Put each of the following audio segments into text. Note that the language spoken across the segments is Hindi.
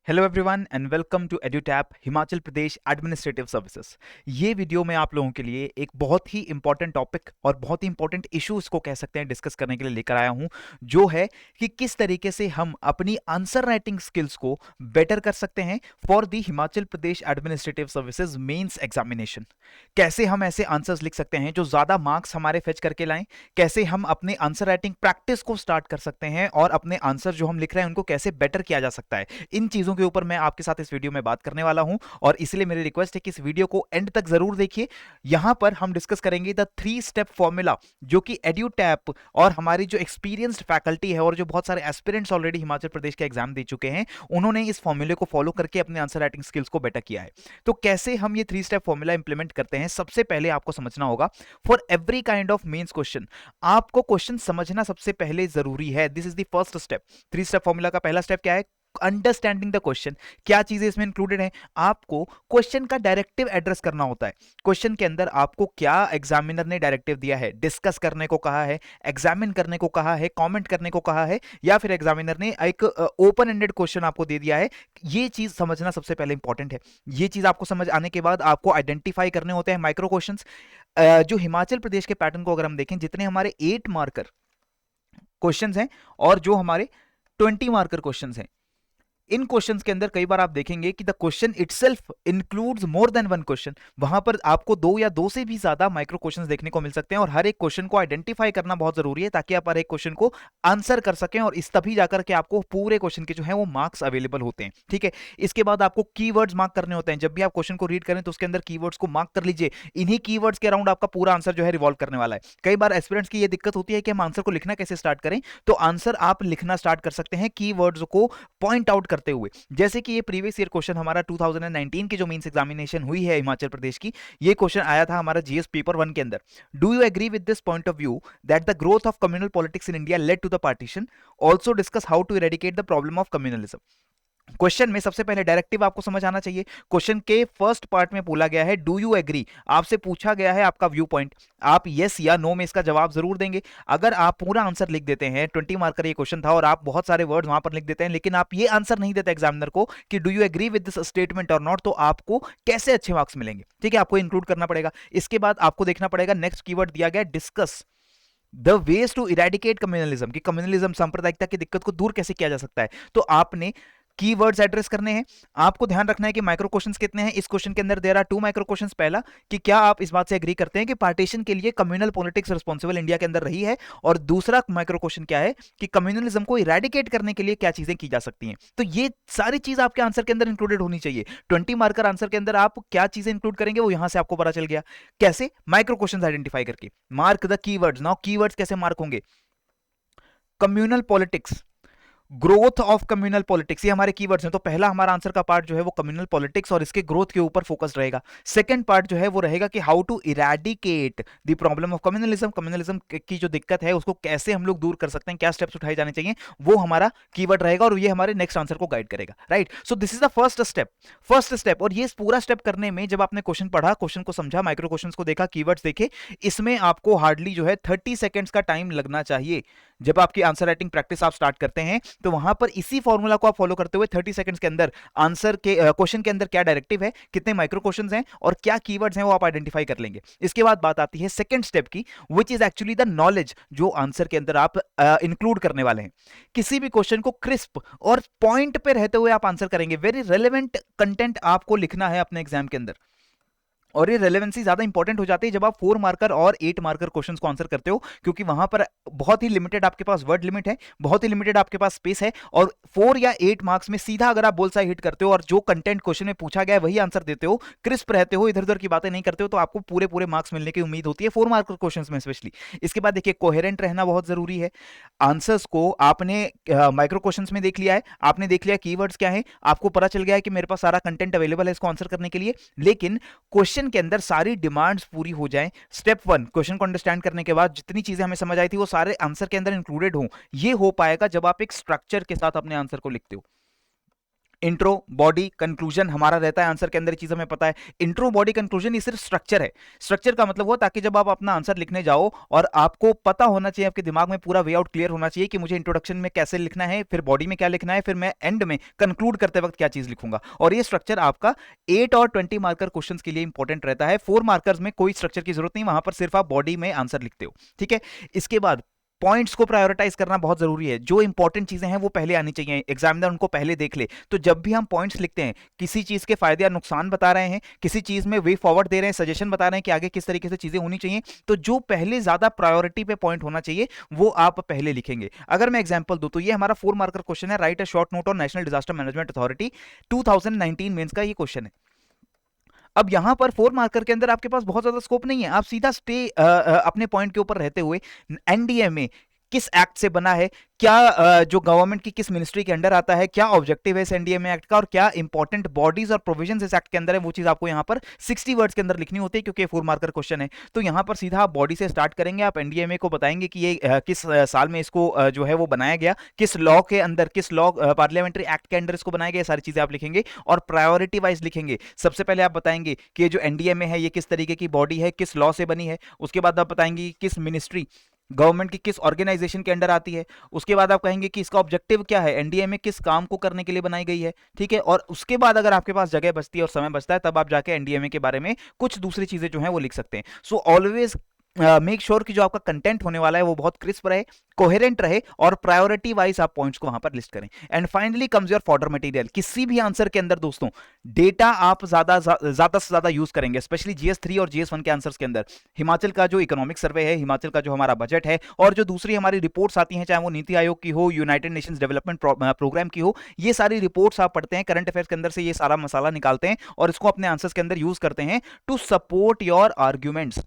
Hello everyone and welcome to Edutap Himachal Pradesh administrative services. ये वीडियो में आप लोगों के लिए एक बहुत ही इंपॉर्टेंट टॉपिक और बहुत ही इंपॉर्टेंट इशू इसको कह सकते हैं डिस्कस करने के लिए लेकर आया हूं, जो है कि किस तरीके से हम अपनी आंसर राइटिंग स्किल्स को बेटर कर सकते हैं for the Himachal Pradesh administrative services mains examination. कैसे हम ऐसे आंसर्स लिख सकते हैं जो ज़्यादा मार्क्स हमारे फेच करके लाएं, कैसे हम अपने आंसर राइटिंग प्रैक्टिस को स्टार्ट कर सकते हैं और अपने आंसर जो हम लिख रहे हैं उनको कैसे बेटर किया जा सकता है। इन चीज़ों के ऊपर मैं आपके साथ इस वीडियो में बात करने वाला हूं और इसलिए मेरी रिक्वेस्ट है कि इस वीडियो को एंड तक जरूर देखिए। यहां पर हम डिस्कस करेंगे द 3 स्टेप फॉर्मूला, जो कि एड्यूटैप और हमारी जो एक्सपीरियंस्ड फैकल्टी है और जो बहुत सारे एस्पिरेंट्स ऑलरेडी हिमाचल प्रदेश के एग्जाम दे चुके हैं, उन्होंने इस फॉर्मूले को फॉलो करके अपने आंसर राइटिंग स्किल्स को बेटर किया है। तो कैसे हम ये 3 स्टेप फॉर्मूला इंप्लीमेंट करते हैं, सबसे पहले आपको समझना होगा for every kind of mains question आपको क्वेश्चन समझना सबसे पहले जरूरी है। This is the first step. 3 step formula का पहला स्टेप क्या है? Understanding the question. क्या चीजें इसमें इंक्लूडेड हैं? आपको क्वेश्चन का डायरेक्टिव एड्रेस करना होता है। क्वेश्चन के अंदर आपको क्या एग्जामिनर ने डायरेक्टिव दिया है, डिस्कस करने को कहा है, एग्जामिन करने को कहा है, कमेंट करने को कहा है, या फिर एग्जामिनर ने एक ओपन एंडेड क्वेश्चन आपको दे दिया है। ये चीज समझना सबसे पहले इंपॉर्टेंट है। ये चीज आपको समझ आने के बाद आपको आइडेंटिफाई करने होते हैं माइक्रो क्वेश्चंस। जो हिमाचल प्रदेश के पैटर्न को अगर हम देखें, जितने हमारे 8 मार्कर क्वेश्चंस हैं और जो हमारे 20 मार्कर क्वेश्चंस हैं, इन क्वेश्चंस के अंदर कई बार आप देखेंगे कि the question itself includes more than one question. वहां पर आपको 2 या 2 से भी ज्यादा माइक्रो क्वेश्चंस देखने को मिल सकते हैं और हर एक क्वेश्चन को आइडेंटिफाई करना बहुत जरूरी है ताकि आप हर एक क्वेश्चन को आंसर कर सकें और इस तभी जाकर के आपको पूरे क्वेश्चन के जो है वो मार्क्स अवेलेबल होते हैं। ठीक है, इसके बाद आपको कीवर्ड्स मार्क करने होते हैं। जब भी आप क्वेश्चन को रीड करें तो उसके अंदर कीवर्ड्स को मार्क कर लीजिए। इन्हीं कीवर्ड्स के अराउंड आपका पूरा आंसर जो है रिवॉल्व करने वाला है। कई बार एस्पिरेंट्स की ये दिक्कत होती है कि हम आंसर को लिखना कैसे स्टार्ट करें, तो आंसर आप लिखना स्टार्ट कर सकते हैं कीवर्ड्स को पॉइंट आउट करते हुए। जैसे कि ये प्रीवियस ईयर क्वेश्चन हमारा 2019 की जो मेंस एग्जामिनेशन हुई है हिमाचल प्रदेश की, ये क्वेश्चन आया था हमारा जीएस पेपर 1 के अंदर। Do you agree with this point of view that the growth of communal politics in India led to the partition? Also discuss how to eradicate the problem of communalism. Question में सबसे पहले डायरेक्टिव आपको समझ आना चाहिए। क्वेश्चन के फर्स्ट पार्ट में बोला गया है डू यू एग्री, आपसे पूछा गया है आपका व्यू पॉइंट। आप यस या नो में इसका जवाब जरूर देंगे। अगर आप पूरा आंसर लिख देते हैं, 20 मार्कर ये क्वेश्चन था और आप बहुत सारे वर्ड वहां पर लिख देते हैं, लेकिन आप ये आंसर नहीं देते एग्जामिनर को कि do you agree with this statement और नॉट, तो आपको कैसे अच्छे मार्क्स मिलेंगे? ठीक है, आपको इंक्लूड करना पड़ेगा। इसके बाद आपको देखना पड़ेगा, नेक्स्ट कीवर्ड दिया गया discuss the ways to eradicate communalism, कि कम्युनलिज्म सांप्रदायिकता की दिक्कत को दूर कैसे किया जा सकता है। तो आपने कीवर्ड्स एड्रेस करने हैं। आपको ध्यान रखना है कि माइक्रो क्वेश्चंस कितने हैं इस क्वेश्चन के अंदर। There are 2 micro questions. पहला, कि क्या आप इस बात से एग्री करते हैं कि पार्टीशन के लिए कम्युनल पॉलिटिक्स रिस्पॉन्सिबल इंडिया के अंदर रही है, और दूसरा माइक्रो क्वेश्चन क्या है कि कम्युनलिज्म को इरेडिकेट करने के लिए क्या चीजें की जा सकती हैं। तो ये सारी चीज आपके आंसर के अंदर इंक्लूडेड होनी चाहिए। 20 मार्कर आंसर के अंदर आप क्या चीजें इंक्लूड करेंगे वो यहां से आपको पता चल गया। कैसे? माइक्रो क्वेश्चंस आइडेंटिफाई करके। Mark the keywords. Now keywords कैसे मार्क होंगे? Communal politics, growth of communal politics, ये हमारे कीवर्ड्स हैं। तो पहला हमारा आंसर का पार्ट जो है वो कम्युनल पॉलिटिक्स और इसके ग्रोथ के ऊपर फोकस रहेगा। सेकंड पार्ट जो है वो रहेगा कि how to eradicate the problem of communalism, communalism की जो दिक्कत है उसको कैसे हम लोग दूर कर सकते हैं, क्या स्टेप्स उठाए जाने चाहिए, वो हमारा कीवर्ड रहेगा और ये हमारे नेक्स्ट आंसर को गाइड करेगा। Right, so this is the first step. First step. और ये पूरा स्टेप करने में जब आपने क्वेश्चन पढ़ा, क्वेश्चन को समझा, माइक्रो क्वेश्चन को देखा, कीवर्ड्स देखे, इसमें आपको हार्डली जो है 30 सेकेंड्स का टाइम लगना चाहिए। जब आपकी आंसर राइटिंग प्रैक्टिस आप स्टार्ट करते हैं तो वहां पर इसी फॉर्मूला को आप फॉलो करते हुए 30 सेकंड्स के अंदर आंसर के क्वेश्चन के अंदर क्या डायरेक्टिव है, कितने माइक्रो क्वेश्चंस हैं और क्या कीवर्ड्स हैं वो आप आइडेंटिफाई कर लेंगे। इसके बाद बात आती है सेकंड स्टेप की, which is actually the knowledge जो आंसर के अंदर आप इंक्लूड करने वाले हैं। किसी भी क्वेश्चन को क्रिस्प और पॉइंट पे रहते हुए आप आंसर करेंगे। वेरी रेलेवेंट कंटेंट आपको लिखना है अपने एग्जाम के अंदर, और ये रेलेवेंसी ज्यादा इंपॉर्टेंट हो जाती है जब आप 4 मार्कर और 8 मार्कर क्वेश्चंस को आंसर करते हो, क्योंकि वहां पर बहुत ही लिमिटेड आपके पास वर्ड लिमिट है, बहुत ही लिमिटेड आपके पास स्पेस है, और 4 या 8 मार्क्स में सीधा अगर आप बुलसाई हिट करते हो और जो कंटेंट क्वेश्चन में पूछा गया है वही आंसर देते हो, क्रिस्प रहते हो, इधर उधर की बातें नहीं करते हो, तो आपको पूरे पूरे मार्क्स मिलने की उम्मीद होती है 4 मार्कर क्वेश्चन में स्पेशली। इसके बाद देखिए, कोहेरेंट रहना बहुत जरूरी है। आंसर्स को आपने माइक्रो क्वेश्चंस में देख लिया है, आपने देख लिया कीवर्ड्स क्या है, आपको पता चल गया है कि मेरे पास सारा कंटेंट अवेलेबल है इसको आंसर करने के लिए, लेकिन क्वेश्चन के अंदर सारी डिमांड्स पूरी हो जाएं। स्टेप 1 क्वेश्चन को अंडरस्टैंड करने के बाद जितनी चीजें हमें समझ आई थी वो सारे आंसर के अंदर इंक्लूडेड हो। ये हो पाएगा जब आप एक स्ट्रक्चर के साथ अपने आंसर को लिखते हो। इंट्रो, बॉडी, कंक्लूजन हमारा रहता है आंसर के अंदर, चीज हमें पता है। इंट्रो, बॉडी, कंक्लूजन ये सिर्फ स्ट्रक्चर है। स्ट्रक्चर का मतलब वो ताकि जब आप अपना आंसर लिखने जाओ और आपको पता होना चाहिए, आपके दिमाग में पूरा वे आउट क्लियर होना चाहिए कि मुझे इंट्रोडक्शन में कैसे लिखना है, फिर बॉडी में क्या लिखना है, फिर मैं एंड में कंक्लूड करते वक्त क्या चीज लिखूंगा। और ये स्ट्रक्चर आपका 8 और 20 मार्कर क्वेश्चंस के लिए इंपॉर्टेंट रहता है। 4 मार्कर्स में कोई स्ट्रक्चर की जरूरत नहीं, वहां पर सिर्फ आप बॉडी में आंसर लिखते हो, ठीक है। इसके बाद पॉइंट्स को प्रायोरिटाइज करना बहुत जरूरी है। जो इंपॉर्टेंट चीजें हैं वो पहले आनी चाहिए, एग्जामिनर उनको पहले देख ले। तो जब भी हम पॉइंट्स लिखते हैं, किसी चीज के फायदे या नुकसान बता रहे हैं, किसी चीज में वे फॉरवर्ड दे रहे हैं, सजेशन बता रहे हैं कि आगे किस तरीके से चीजें होनी चाहिए, तो जो पहले ज्यादा प्रायोरिटी पे पॉइंट होना चाहिए वो आप पहले लिखेंगे। अगर मैं एग्जाम्पल दूं तो ये हमारा 4 मार्कर क्वेश्चन है, write a short note on national disaster management authority 2019 mains का ये क्वेश्चन है। अब यहां पर 4 मार्कर के अंदर आपके पास बहुत ज्यादा स्कोप नहीं है, आप सीधा स्टे अपने पॉइंट के ऊपर रहते हुए एनडीएमए किस एक्ट से बना है, क्या जो गवर्नमेंट की किस मिनिस्ट्री के अंडर आता है, क्या ऑब्जेक्टिव है इस एनडीएमए एक्ट का, और क्या इंपॉर्टेंट बॉडीज और प्रोविजंस इस एक्ट के अंदर है, वो चीज आपको यहां पर 60 वर्ड्स के अंदर लिखनी होती है, क्योंकि 4 मार्कर क्वेश्चन है। तो यहां पर सीधा आप बॉडी से स्टार्ट करेंगे, आप एनडीएमए को बताएंगे कि ये किस साल में इसको जो है वो बनाया गया, किस लॉ के अंदर, किस लॉ पार्लियामेंट्री एक्ट के अंदर इसको बनाया गया, सारी चीजें आप लिखेंगे और प्रायोरिटी वाइज लिखेंगे। सबसे पहले आप बताएंगे कि जो एनडीएमए है ये किस तरीके की बॉडी है, किस लॉ से बनी है। उसके बाद आप बताएंगे किस मिनिस्ट्री, गवर्नमेंट की किस ऑर्गेनाइजेशन के अंडर आती है। उसके बाद आप कहेंगे कि इसका ऑब्जेक्टिव क्या है, एनडीएमए किस काम को करने के लिए बनाई गई है, ठीक है। और उसके बाद अगर आपके पास जगह बचती है और समय बचता है, तब आप जाके एनडीएमए के बारे में कुछ दूसरी चीजें जो है वो लिख सकते हैं। सो ऑलवेज मेक श्योर कि जो आपका कंटेंट होने वाला है वो बहुत क्रिस्प रहे, कोहेरेंट रहे, और प्रायोरिटी वाइज आप पॉइंट्स को वहां पर लिस्ट करें। And finally comes your fodder material. किसी भी आंसर के अंदर दोस्तों डेटा आप ज्यादा से ज्यादा यूज करेंगे, स्पेशली जीएस 3 और जीएस 1 के आंसर्स के अंदर। हिमाचल का जो इकोनॉमिक सर्वे है, हिमाचल का जो हमारा बजट है, और जो दूसरी हमारी रिपोर्ट्स आती हैं, चाहे वो नीति आयोग की हो, यूनाइटेड नेशंस डेवलपमेंट प्रोग्राम की हो, ये सारी रिपोर्ट्स आप पढ़ते हैं, करंट अफेयर्स के अंदर से ये सारा मसाला निकालते हैं और इसको अपने आंसर्स के अंदर यूज करते हैं टू सपोर्ट योर आर्ग्यूमेंट्स।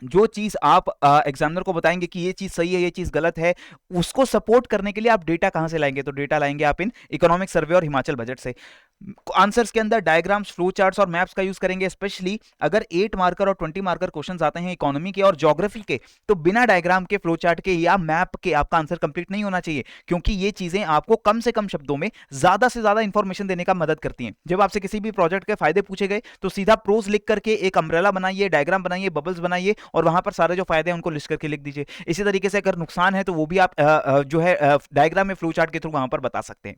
जो चीज आप एग्जामिनर को बताएंगे कि ये चीज सही है, ये चीज गलत है, उसको सपोर्ट करने के लिए आप डेटा कहां से लाएंगे? तो डेटा लाएंगे आप इन इकोनॉमिक सर्वे और हिमाचल बजट से। आंसर्स के अंदर डायग्राम्स, फ्लो चार्ट्स और मैप्स का यूज करेंगे, स्पेशली अगर 8 मार्कर और 20 मार्कर क्वेश्चंस आते हैं इकोनॉमी के और ज्योग्राफी के, तो बिना डायग्राम के, फ्लो चार्ट के या मैप के आपका आंसर कंप्लीट नहीं होना चाहिए, क्योंकि ये चीजें आपको कम से कम शब्दों में ज्यादा से ज्यादा इंफॉर्मेशन देने का मदद करती हैं। जब आपसे किसी भी प्रोजेक्ट के फायदे पूछे गए तो सीधा प्रोज लिख करके एक अम्ब्रेला बनाइए, डायग्राम बनाइए, बबल्स बनाइए और वहां पर सारे जो फायदे हैं उनको लिस्ट करके लिख दीजिए। इसी तरीके से अगर नुकसान है तो वो भी आप जो है डायग्राम में, फ्लो चार्ट के थ्रू वहां पर बता सकते हैं।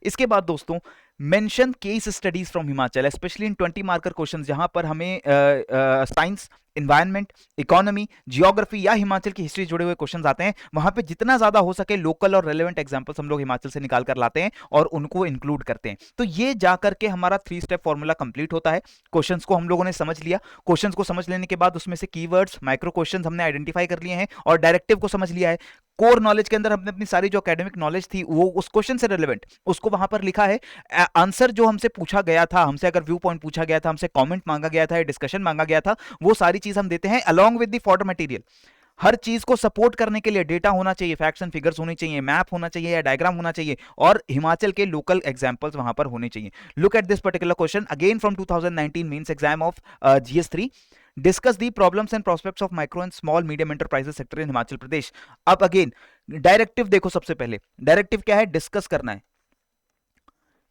इसके बाद दोस्तों mention case studies from Himachal, specially in 20 marker question, जहां पर हमें साइंस, इन्वायरमेंट, इकोनॉमी, जियोग्राफी या हिमाचल की हिस्ट्री जुड़े हुए क्वेश्चंस आते हैं, वहां पे जितना ज्यादा हो सके लोकल और रेलेवेंट एग्जांपल्स हम लोग हिमाचल से निकाल कर लाते हैं और उनको इंक्लूड करते हैं। तो ये जाकर के हमारा 3 स्टेप फॉर्मूला कंप्लीट होता है। क्वेश्चंस को हम लोगों ने समझ लिया, क्वेश्चंस को समझ लेने के बाद उसमें से कीवर्ड्स, माइक्रो क्वेश्चंस हमने आइडेंटिफाई कर लिए हैं और डायरेक्टिव को समझ लिया है। कोर नॉलेज के अंदर हमने अपनी सारी जो एकेडमिक नॉलेज थी वो उस क्वेश्चन से रिलेवेंट उसको वहां पर लिखा है। आंसर जो हमसे पूछा गया था, हमसे अगर व्यू पॉइंट पूछा गया था, हमसे कमेंट मांगा गया था, डिस्कशन मांगा गया था, वो सारी चीज हम देते हैं along with the fodder material. हर चीज को सपोर्ट करने के लिए डेटा होना चाहिए, फैक्ट्स एंड फिगर्स होनी चाहिए, मैप होना चाहिए या डायग्राम होना चाहिए, और हिमाचल के लोकल एग्जांपल्स वहां पर होने चाहिए। Look at this particular question again from 2019 mains exam of GS3। Discuss the problems and prospects of micro and small medium enterprises sector in Himachal Pradesh. अब अगेन डायरेक्टिव देखो, सबसे पहले डायरेक्टिव क्या है? डिस्कस करना है,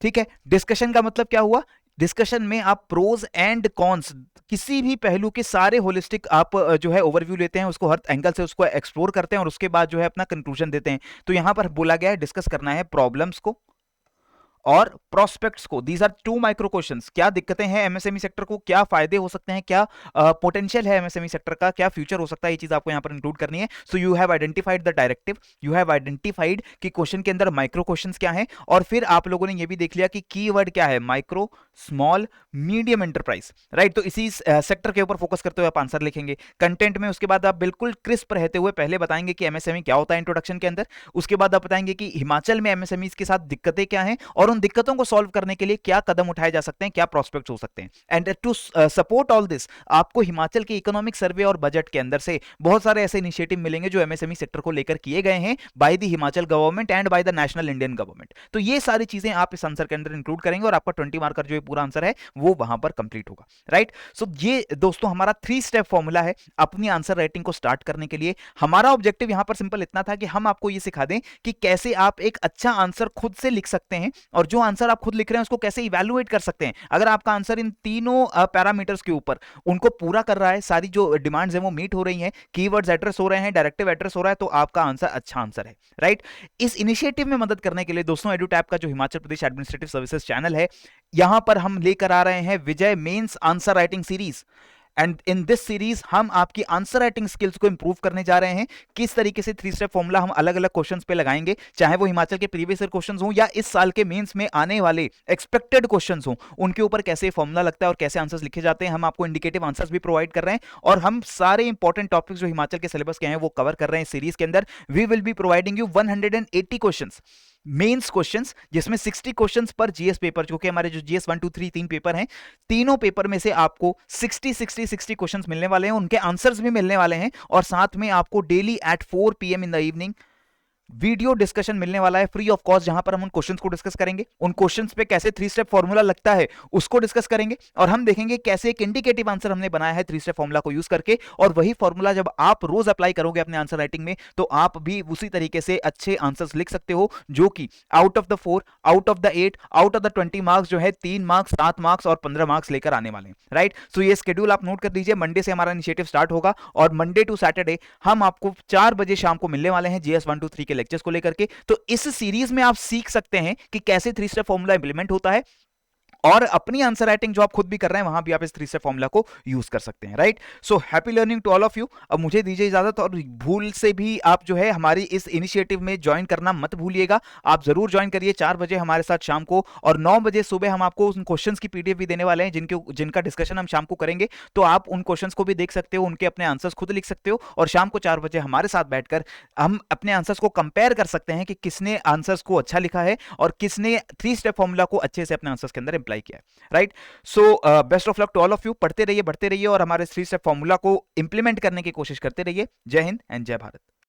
ठीक है। डिस्कशन का मतलब क्या हुआ? डिस्कशन में आप प्रोज एंड कॉन्स, किसी भी पहलू के सारे होलिस्टिक आप जो है ओवरव्यू लेते हैं, उसको हर एंगल से उसको एक्सप्लोर करते हैं और उसके बाद जो है अपना कंक्लूजन देते हैं। तो यहां पर बोला गया है डिस्कस करना है प्रॉब्लम्स को और प्रोस्पेक्ट्स को। These are 2 micro questions. क्या दिक्कतें हैं एमएसएमई सेक्टर को, क्या फायदे हो सकते हैं, क्या पोटेंशियल है एमएसएमई सेक्टर का, क्या फ्यूचर हो सकता है, ये चीज आपको यहां पर इंक्लूड करनी है। So you have identified the directive, you have identified कि क्वेश्चन के अंदर माइक्रो क्वेश्चंस क्या हैं, और फिर आप लोगों ने ये भी देख लिया कि कीवर्ड क्या है, micro, small, medium enterprise, right. तो इसी सेक्टर के ऊपर फोकस करते हुए आप आंसर लिखेंगे कंटेंट में। उसके बाद आप बिल्कुल क्रिस्प रहते हुए पहले बताएंगे कि एमएसएमई क्या होता है इंट्रोडक्शन के अंदर, उसके बाद आप बताएंगे कि हिमाचल में एमएसएमई के साथ दिक्कतें क्या हैं और उन दिक्कतों को सॉल्व करने के लिए क्या कदम उठाए जा सकते हैं, क्या प्रोस्पेक्ट्स हो सकते हैं। And to support all this, आपको हिमाचल के इकोनॉमिक सर्वे और बजट के अंदर से बहुत सारे ऐसे इनिशिएटिव मिलेंगे जो एमएसएमई सेक्टर को लेकर किए गए हैं by the Himachal government and by the national Indian government. तो ये सारी चीजें आप इस आंसर के अंदर इंक्लूड करेंगे और आपका 20 मार्कर जो पूरा आंसर है वो वहां पर कंप्लीट होगा, राइट। सो ये दोस्तों हमारा 3 स्टेप फॉर्मूला है अपनी आंसर राइटिंग को स्टार्ट करने के लिए। हमारा ऑब्जेक्टिव यहां पर सिंपल इतना था कि हम आपको ये सिखा दें कि कैसे आप एक अच्छा आंसर खुद से लिख सकते हैं, और और जो आंसर आप खुद लिख रहे हैं उसको कैसे इवैल्यूएट कर सकते हैं। अगर आपका आंसर इन तीनों पैरामीटर्स के ऊपर उनको पूरा कर रहा है, सारी जो डिमांड्स हैं वो मीट हो रही हैं, कीवर्ड्स एड्रेस हो रहे हैं, डायरेक्टिव एड्रेस हो रहा है, तो आपका आंसर अच्छा आंसर है, राइट। इस इनिशिएटिव में मदद करने के लिए दोस्तों एडुटैप का जो Himachal Pradesh administrative services channel है, यहां पर हम लेकर आ रहे हैं Vijay mains answer writing series. And in this series हम आपकी आंसर राइटिंग स्किल्स को इंप्रूव करने जा रहे हैं। किस तरीके से 3 स्टेप फॉर्मूला हम अलग अलग क्वेश्चंस पे लगाएंगे, चाहे वो हिमाचल के प्रीवियस ईयर क्वेश्चंस हों या इस साल के मेंस में आने वाले एक्सपेक्टेड क्वेश्चंस हों, उनके ऊपर कैसे फॉर्मूला लगता है और कैसे आंसर्स लिखे जाते हैं। हम आपको इंडिकेटिव आंसर्स भी प्रोवाइड कर रहे हैं और हम सारे इंपॉर्टेंट टॉपिक्स जो हिमाचल के सिलेबस के हैं वो कवर कर रहे हैं इस सीरीज के अंदर। We will be providing you 180 questions, mains questions, जिसमें 60 क्वेश्चंस पर जीएस पेपर, जो कि हमारे जो जीएस 1 2 3 तीन पेपर हैं, तीनों पेपर में से आपको 60 क्वेश्चंस मिलने वाले हैं, उनके आंसर्स भी मिलने वाले हैं और साथ में आपको daily at 4 PM in the evening video discussion मिलने वाला है फ्री ऑफ कॉस्ट, जहां पर हम उन क्वेश्चंस को डिस्कस करेंगे, उन क्वेश्चंस पे कैसे 3 स्टेप फॉर्मूला लगता है उसको डिस्कस करेंगे और हम देखेंगे कैसे एक इंडिकेटिव आंसर हमने बनाया है 3 स्टेप फॉर्मूला को यूज करके। और वही फॉर्मूला जब आप रोज अप्लाई करोगे अपने आंसर राइटिंग में तो आप भी उसी तरीके से अच्छे आंसर्स लिख सकते हो, जो कि out of the 4, out of the 8, out of the 20 marks जो है 3 मार्क्स, 7 मार्क्स और 15 मार्क्स लेकर आने वाले हैं, राइट। सो ये स्केड्यूल आप नोट कर लीजिए। मंडे से हमारा इनिशिएटिव स्टार्ट होगा और मंडे टू सैटरडे हम आपको 4 बजे शाम को मिलने वाले हैं जीएस 1 2 3 के लेक्चर्स को लेकर के। तो इस सीरीज में आप सीख सकते हैं कि कैसे 3 स्टेप फॉर्मूला इंप्लीमेंट होता है और अपनी आंसर राइटिंग जो आप खुद भी कर रहे हैं वहां भी आप इस 3 स्टेप फॉर्मूला को यूज कर सकते हैं, right. So happy learning to all of you. अब मुझे दीजिए इजाजत और भूल से भी आप जो है हमारी इस इनिशिएटिव में ज्वाइन करना मत भूलिएगा। आप जरूर ज्वाइन करिए 4 बजे हमारे साथ शाम को, और 9 बजे सुबह हम आपको उन क्वेश्चंस की पीडीएफ भी देने वाले हैं जिनका डिस्कशन हम शाम को करेंगे। तो आप उन क्वेश्चंस को भी देख सकते हो, उनके अपने आंसर्स खुद लिख सकते हो और शाम को 4 बजे हमारे साथ बैठकर हम अपने आंसर्स को कंपेयर कर सकते हैं कि किसने आंसर्स को अच्छा लिखा है और किसने 3 स्टेप फॉर्मूला को अच्छे से अपने आंसर्स के अंदर इंप्लाई किया है, right. So best of luck to all of you. पढ़ते रहिए, बढ़ते रहिए और हमारे 3 स्टेप फॉर्मूला को इंप्लीमेंट करने की कोशिश करते रहिए। जय हिंद एंड जय भारत।